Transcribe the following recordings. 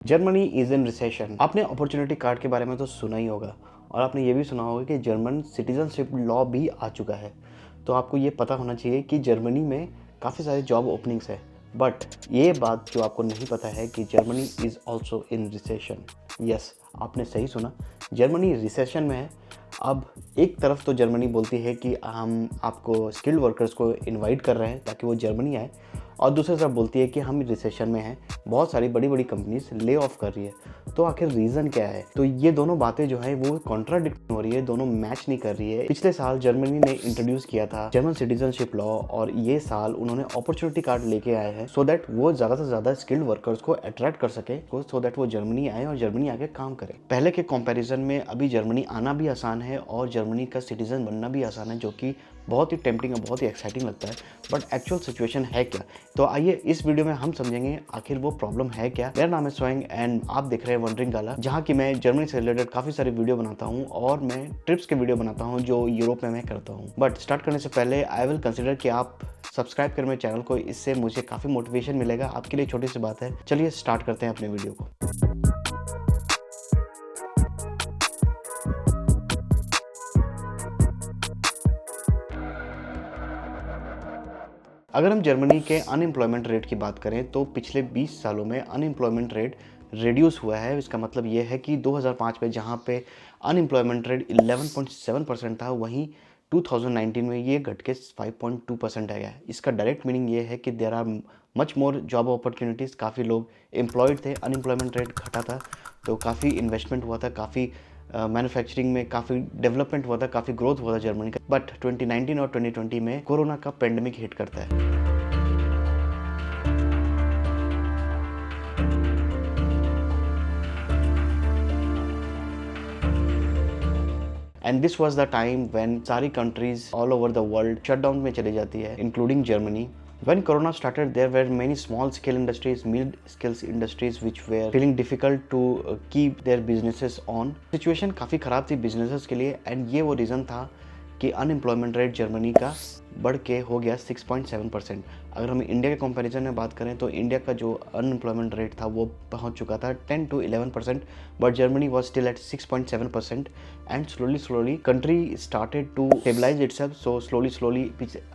Germany is in recession. आपने opportunity card के बारे में तो सुना ही होगा और आपने ये भी सुना होगा कि जर्मन सिटीजनशिप लॉ भी आ चुका है। तो आपको ये पता होना चाहिए कि जर्मनी में काफ़ी सारे जॉब ओपनिंग्स है। बट ये बात जो आपको नहीं पता है कि Germany is also in recession. Yes, आपने सही सुना, जर्मनी रिसेशन में है। अब एक तरफ तो जर्मनी बोलती है कि हम आपको स्किल्ड वर्कर्स को इनवाइट कर रहे हैं ताकि वो जर्मनी आए, और दूसरी तरफ बोलती है कि हम रिसेशन में हैं, बहुत सारी बड़ी बड़ी कंपनीज ले ऑफ कर रही है। तो आखिर रीज़न क्या है? तो ये दोनों बातें जो है वो कॉन्ट्राडिक्ट हो रही है, दोनों मैच नहीं कर रही है। पिछले साल जर्मनी ने इंट्रोड्यूस किया था जर्मन सिटीजनशिप लॉ, और ये साल उन्होंने अपॉर्चुनिटी कार्ड लेके आए हैं सो दैट वो ज़्यादा से ज़्यादा स्किल्ड वर्कर्स को अट्रैक्ट कर सके, सो दैट वो जर्मनी आए और जर्मनी आके काम करे। पहले के कंपैरिजन में अभी जर्मनी आना भी आसान है और जर्मनी का सिटीजन बनना भी आसान है, जो कि बहुत ही टेम्पटिंग और बहुत ही एक्साइटिंग लगता है। बट एक्चुअल सिचुएशन है क्या? तो आइए इस वीडियो में हम समझेंगे आखिर वो प्रॉब्लम है क्या। मेरा नाम है स्वयं एंड आप देख रहे हैं वंडरिंग गाला, जहाँ की मैं जर्मनी से रिलेटेड काफ़ी सारी वीडियो बनाता हूँ और मैं ट्रिप्स के वीडियो बनाता हूँ जो यूरोप में मैं करता हूँ। बट स्टार्ट करने से पहले आई विल कंसिडर कि आप सब्सक्राइब करें मेरे चैनल को, इससे मुझे काफ़ी मोटिवेशन मिलेगा। आपके लिए छोटी सी बात है। चलिए स्टार्ट करते हैं अपने वीडियो को। अगर हम जर्मनी के अनएम्प्लॉयमेंट रेट की बात करें तो पिछले 20 सालों में अनएम्प्लॉयमेंट रेट रिड्यूस हुआ है। इसका मतलब ये है कि 2005 में जहाँ पे अनएम्प्लॉयमेंट रेट 11.7% था, वहीं 2019 में ये घट के 5.2% आ गया है। इसका डायरेक्ट मीनिंग ये है कि there are much more job opportunities. काफ़ी लोग एम्प्लॉयड थे, अनएम्प्लॉयमेंट रेट घटा था, तो काफ़ी इन्वेस्टमेंट हुआ था, काफ़ी मैन्युफैक्चरिंग में काफ़ी डेवलपमेंट हुआ था, काफ़ी ग्रोथ हुआ था जर्मनी का। बट 2019 और 2020 में कोरोना का पेंडेमिक हिट करता है। And this was the time when सारी countries all over the world shutdown में चली जाती है, including Germany. When Corona started, there were many small scale industries, mid scale industries which were feeling difficult to keep their businesses on. Situation काफ़ी ख़राब थी businesses के लिए, and ये वो reason था कि अनएम्प्लॉयमेंट रेट जर्मनी का बढ़ के हो गया 6.7%। अगर हम इंडिया के कंपैरिजन में बात करें तो इंडिया का जो अनएम्प्लॉयमेंट रेट था वो पहुंच चुका था 10 to 11%, but Germany was still at 6.7%। And slowly country started to stabilize itself. So slowly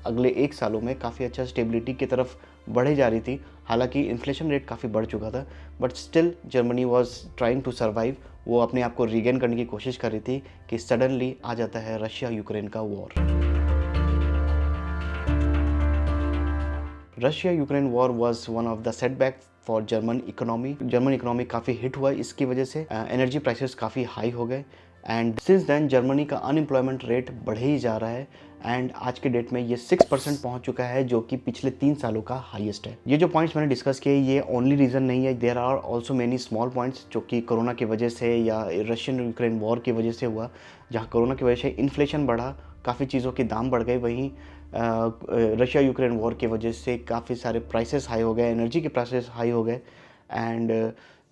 अगले एक सालों में काफ़ी अच्छा स्टेबिलिटी की तरफ बढ़े जा रही थी। हालांकि इन्फ्लेशन रेट काफ़ी बढ़ चुका था, but still Germany was trying to survive. वो अपने आप को रीगेन करने की कोशिश कर रही थी कि सडनली आ जाता है रशिया यूक्रेन का war. Russia Ukraine war was one of the setback for German economy काफ़ी हिट हुआ इसकी वजह से। एनर्जी प्राइसेस काफ़ी हाई हो गए, एंड सिंस देन जर्मनी का अनएम्प्लॉयमेंट रेट बढ़े ही जा रहा है। एंड आज के डेट में ये 6% पहुंच चुका है, जो कि पिछले 3 सालों का हाईएस्ट है। ये जो पॉइंट्स मैंने डिस्कस किए ये ओनली रीज़न नहीं है, there are also many small points जो कि कोरोना की वजह से या रशियन यूक्रेन वॉर की वजह से हुआ। जहाँ कोरोना की वजह से इन्फ्लेशन बढ़ा, काफ़ी चीज़ों के दाम बढ़ गए, वहीं रशिया यूक्रेन वॉर की वजह से काफ़ी सारे प्राइसेस हाई हो गए, एनर्जी के प्राइसेस हाई हो गए। And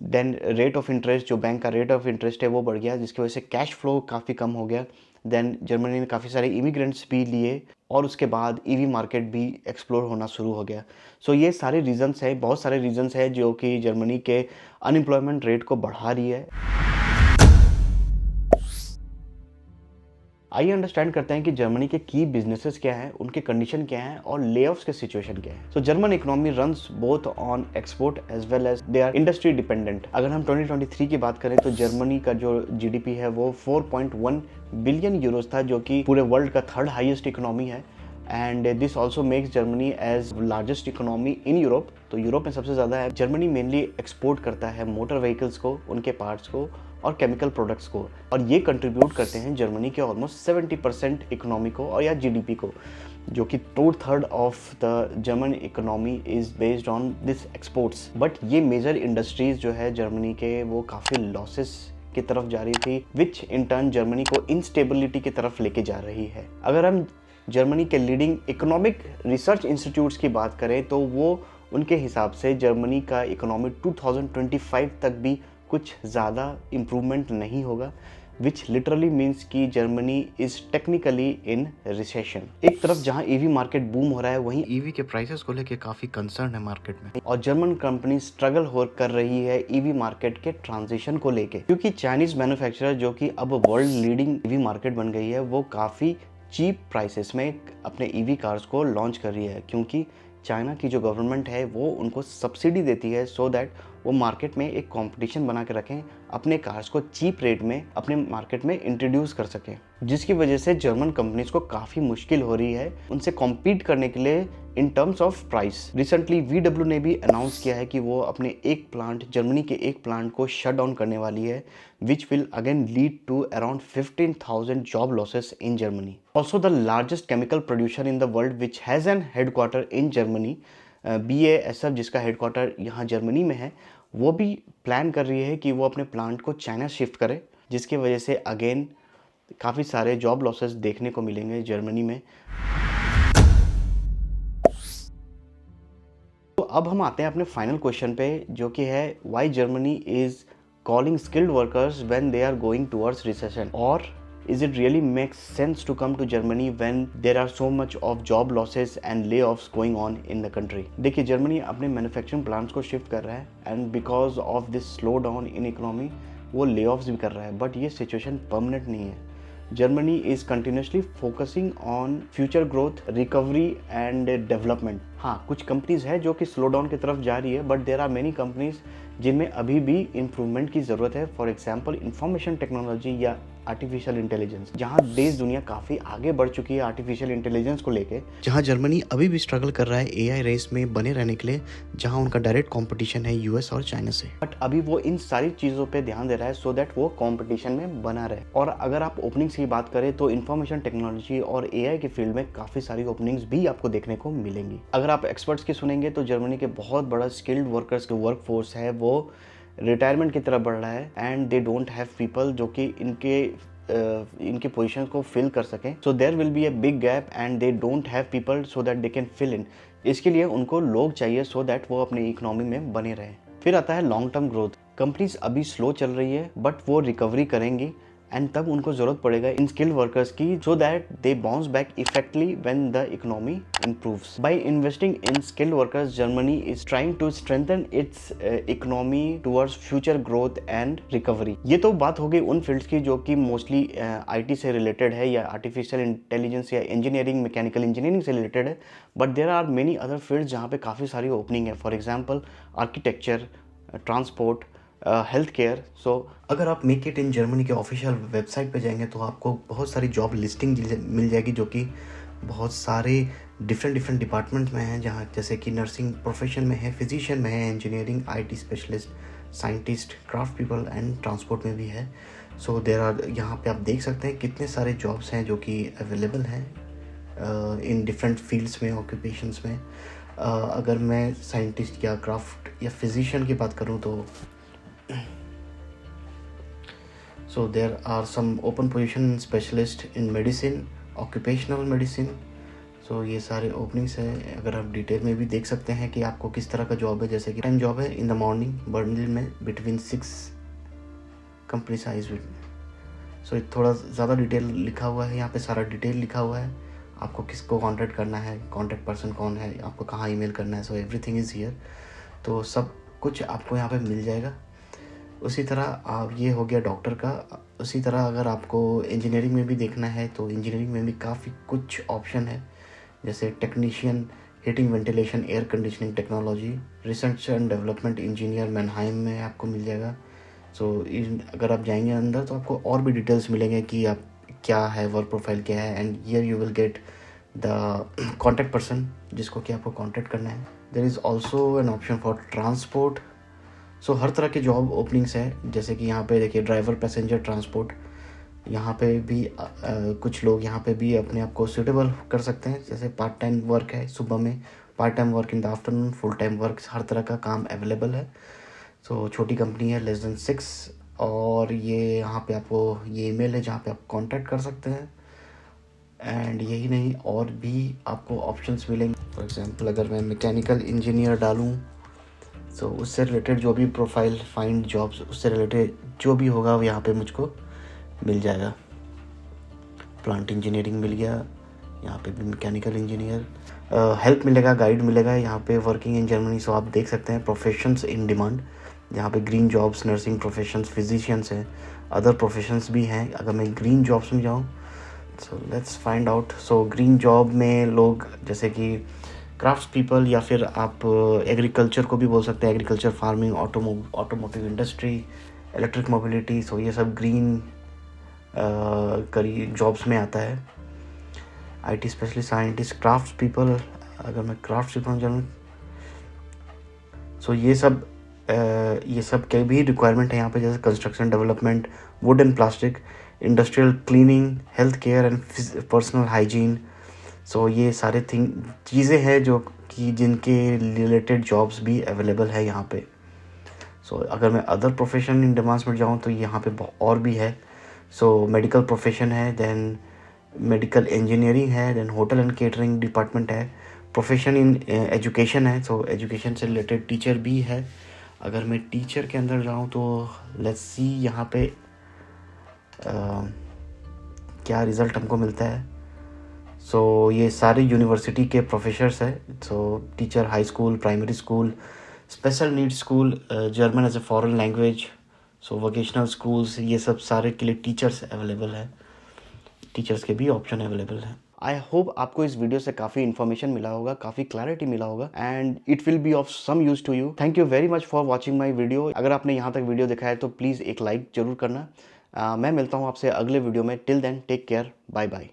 then rate of interest, जो बैंक का रेट ऑफ इंटरेस्ट है वो बढ़ गया, जिसकी वजह से कैश फ्लो काफ़ी कम हो गया। देन जर्मनी ने काफ़ी सारे इमिग्रेंट्स भी लिए और उसके बाद ईवी मार्केट भी एक्सप्लोर होना शुरू हो गया। सो ये सारे रीजंस है, बहुत सारे रीजंस है जो कि जर्मनी के अनएम्प्लॉयमेंट रेट को बढ़ा रही है। आइए अंडरस्टैंड करते हैं कि जर्मनी के की बिजनेसेस क्या हैं, उनके कंडीशन क्या हैं और लेऑफ्स के सिचुएशन क्या है। So German economy runs both on export as well as they are industry dependent. अगर हम 2023 की बात करें तो जर्मनी का जो जीडीपी है वो 4.1 बिलियन यूरोज था, जो कि पूरे वर्ल्ड का थर्ड हाईएस्ट इकोनॉमी है। And this also makes Germany as largest economy in Europe. तो यूरोप में सबसे ज़्यादा है। जर्मनी मेनली एक्सपोर्ट करता है मोटर व्हीकल्स को, उनके पार्ट्स को और केमिकल प्रोडक्ट्स को, और ये कंट्रीब्यूट करते हैं जर्मनी के ऑलमोस्ट 70% इकोनॉमी को और या जीडीपी को, जो कि 2/3 of the German economy is based on this exports. But ये मेजर इंडस्ट्रीज जो है जर्मनी के वो काफ़ी लॉसेस की तरफ जा रही थी, विच इन टर्न जर्मनी को इंस्टेबिलिटी की तरफ लेके जा रही है। अगर हम जर्मनी के लीडिंग इकोनॉमिक रिसर्च इंस्टीट्यूट्स की बात करें तो वो उनके हिसाब से जर्मनी का इकोनॉमी 2025 तक भी कुछ ज़्यादा इम्प्रूवमेंट नहीं होगा। विच लिटरली मीन्स कि Germany is technically in recession. एक तरफ जहां ईवी मार्केट बूम हो रहा है, वहीं ईवी के प्राइसेस को लेके काफी कंसर्न है मार्केट में, और जर्मन कंपनी स्ट्रगल हो कर रही है ईवी मार्केट के ट्रांजिशन को लेके, क्योंकि चाइनीज मैन्युफैक्चरर जो कि अब वर्ल्ड लीडिंग ईवी मार्केट बन गई है, वो काफी चीप प्राइसेस में अपने ईवी कार्स को लॉन्च कर रही है, क्योंकि चाइना की जो गवर्नमेंट है वो उनको सब्सिडी देती है सो दैट वो मार्केट में एक कंपटीशन बना के रखें, अपने कार्स को चीप रेट में अपने मार्केट में इंट्रोड्यूस कर सकें, जिसकी वजह से जर्मन कंपनीज को काफ़ी मुश्किल हो रही है उनसे कॉम्पीट करने के लिए in terms of price. Recently VW ने भी अनाउंस किया है कि वो अपने एक प्लांट, जर्मनी के एक प्लांट को शट डाउन करने वाली है, which will again lead to around 15,000 job losses in Germany. Also the largest chemical producer in the world which has an headquarter in Germany, BASF, जिसका हेडक्वार्टर यहाँ Germany में है, वो भी प्लान कर रही है कि वो अपने प्लांट को चाइना शिफ्ट करे, जिसकी वजह से अगेन काफ़ी सारे जॉब लॉसेस देखने को मिलेंगे जर्मनी में। तो अब हम आते हैं अपने फाइनल क्वेश्चन पे, जो कि है why Germany is calling skilled workers when they are going towards recession, और is it really makes sense to come to Germany when there are so much of job losses and layoffs going on in the country? देखिए, Germany अपने manufacturing plants को shift कर रहा है and because of this slow down in economy वो layoffs भी कर रहा है, बट ये सिचुएशन परमानेंट नहीं है। Germany is continuously focusing on future growth, recovery and development. हाँ, कुछ कंपनीज है जो कि स्लो डाउन की तरफ जा रही है, but there are many companies जिनमें अभी भी इम्प्रूवमेंट की ज़रूरत है। फॉर एग्जाम्पल इंफॉर्मेशन टेक्नोलॉजी या आर्टिफिशियल इंटेलिजेंस, जहाँ देश दुनिया काफ़ी आगे बढ़ चुकी है आर्टिफिशियल इंटेलिजेंस को लेके, जहाँ जर्मनी अभी भी स्ट्रगल कर रहा है AI रेस में बने रहने के लिए, जहाँ उनका डायरेक्ट कंपटीशन है US और चाइना से, बट अभी वो इन सारी चीज़ों पे ध्यान दे रहा है सो दैट वो कंपटीशन में बना रहे। और अगर आप ओपनिंग्स की बात करें तो इंफॉर्मेशन टेक्नोलॉजी और AI के फील्ड में काफ़ी सारी ओपनिंग्स भी आपको देखने को मिलेंगी। अगर आप एक्सपर्ट्स की सुनेंगे तो जर्मनी के बहुत बड़ा स्किल्ड वर्कर्स के वर्क फोर्स है वो रिटायरमेंट की तरफ बढ़ रहा है, and they don't have people जो कि इनके पोजीशन को फिल कर सकें। So there will be a big gap and they don't have people so that they can fill in. इसके लिए उनको लोग चाहिए सो दैट वो अपनी इकोनॉमी में बने रहें। फिर आता है लॉन्ग टर्म ग्रोथ। कंपनीज अभी स्लो चल रही है बट वो रिकवरी करेंगी, एंड तब उनको जरूरत पड़ेगा इन स्किल्ड वर्कर्स की सो that they bounce back इफेक्टली when the economy improves. By investing in skilled workers, Germany is trying to strengthen its economy towards future growth and recovery. ये तो बात हो गई उन फील्ड्स की जो कि मोस्टली IT से रिलेटेड है या आर्टिफिशियल इंटेलिजेंस या इंजीनियरिंग, मैकेनिकल इंजीनियरिंग से रिलेटेड है, but there are many other fields जहाँ पे काफ़ी सारी ओपनिंग है। For example architecture, transport, health care. So अगर आप मेक इट इन जर्मनी के ऑफिशियल वेबसाइट पे जाएंगे तो आपको बहुत सारी जॉब लिस्टिंग मिल जाएगी जो कि बहुत सारे डिफरेंट डिपार्टमेंट में हैं, जहाँ जैसे कि नर्सिंग प्रोफेशन में है, फिजिशियन में है, engineering, IT specialist, scientist, craft people and transport में भी है। सो देयर आर, यहाँ पे आप देख सकते हैं कितने सारे जॉब्स हैं जो कि अवेलेबल हैं इन डिफरेंट फील्ड्स में, ऑक्यूपेशंस में। अगर मैं साइंटिस्ट या क्राफ्ट या फिजिशियन की बात करूँ तो so there are some open position specialist in medicine, occupational medicine. so ये सारे ओपनिंग्स हैं। अगर आप डिटेल में भी देख सकते हैं कि आपको किस तरह का जॉब है, जैसे कि टाइम जॉब है इन द मॉर्निंग बर्लिन में बिटवीन 6 कंपनी साइज विद। सो थोड़ा ज़्यादा डिटेल लिखा हुआ है यहाँ पे, सारा डिटेल लिखा हुआ है, आपको किसको कॉन्टैक्ट करना है, कॉन्टैक्ट पर्सन कौन है, आपको कहाँ ईमेल करना है। सो एवरीथिंग इज़ हियर, तो सब कुछ आपको यहाँ पे मिल जाएगा। उसी तरह आप, ये हो गया डॉक्टर का। उसी तरह अगर आपको इंजीनियरिंग में भी देखना है तो इंजीनियरिंग में भी काफ़ी कुछ ऑप्शन है, जैसे technician, heating, ventilation, air conditioning technology, research and development engineer Mannheim में आपको मिल जाएगा। सो अगर आप जाएंगे अंदर तो आपको और भी डिटेल्स मिलेंगे कि आप क्या है, वर्क प्रोफाइल क्या है, and here you will get the contact person जिसको कि आपको कॉन्टैक्ट करना है। There is also an option for transport. So हर तरह के जॉब ओपनिंग्स हैं, जैसे कि यहाँ पे देखिए ड्राइवर, पैसेंजर ट्रांसपोर्ट, यहाँ पे भी कुछ लोग यहाँ पे भी अपने आप को सूटेबल कर सकते हैं। जैसे पार्ट टाइम वर्क है सुबह में, part time work in the afternoon, full time work, हर तरह का काम अवेलेबल है। सो छोटी कंपनी है, लेस देन 6, और ये यहाँ पे आपको ये ईमेल है जहाँ पे आप कांटेक्ट कर सकते हैं। एंड यही नहीं, और भी आपको ऑप्शंस मिलेंगे। फॉर एग्जांपल अगर मैं मैकेनिकल इंजीनियर डालूँ सो उससे रिलेटेड जो भी प्रोफाइल, फाइंड जॉब्स, उससे रिलेटेड जो भी होगा वो यहाँ पे मुझको मिल जाएगा। प्लांट इंजीनियरिंग मिल गया, यहाँ पे भी मैकेनिकल इंजीनियर, हेल्प मिलेगा, गाइड मिलेगा यहाँ पे, वर्किंग इन जर्मनी। सो आप देख सकते हैं प्रोफेशंस इन डिमांड, यहाँ पे green jobs, nursing professions, physicians हैं, अदर प्रोफेशंस भी हैं। अगर मैं ग्रीन जॉब्स में जाऊँ, so let's find out. So green job में लोग जैसे कि क्राफ्ट्स पीपल, या फिर आप एग्रीकल्चर को भी बोल सकते हैं, agriculture, farming, automotive industry, electric mobility. So ये सब ग्रीन करी जॉब्स में आता है। IT specialist, scientist, crafts people, अगर मैं क्राफ्ट्स पीपल जानूँ, सो ये सब के भी रिक्वायरमेंट है यहाँ पे, जैसे construction, development, wood and plastic, industrial cleaning, health care and personal hygiene. So ये सारे चीज़ें हैं जो कि जिनके रिलेटेड जॉब्स भी अवेलेबल है यहाँ पे। सो अगर मैं अदर प्रोफेशन इन डिमांड्स में जाऊँ तो यहाँ पे और भी है। सो मेडिकल प्रोफेशन है, देन मेडिकल इंजीनियरिंग है, then hotel and catering department है, प्रोफेशन इन एजुकेशन है। सो एजुकेशन से रिलेटेड टीचर भी है। अगर मैं टीचर के अंदर जाऊँ तो लेट्स सी यहाँ पे क्या रिज़ल्ट हमको मिलता है। सो ये सारे यूनिवर्सिटी के प्रोफेसर्स हैं। So teacher, high school, primary school, special needs school, German as a foreign language, so vocational schools, ये सब सारे के लिए टीचर्स अवेलेबल है, टीचर्स के भी ऑप्शन अवेलेबल है। आई होप आपको इस वीडियो से काफ़ी इन्फॉर्मेशन मिला होगा, काफ़ी क्लैरिटी मिला होगा, and it will be of some use to you. Thank you very much for watching my video. अगर आपने यहाँ तक वीडियो देखा है तो प्लीज़ एक लाइक जरूर करना। मैं मिलता हूँ आपसे अगले वीडियो में। Till then take care, bye bye.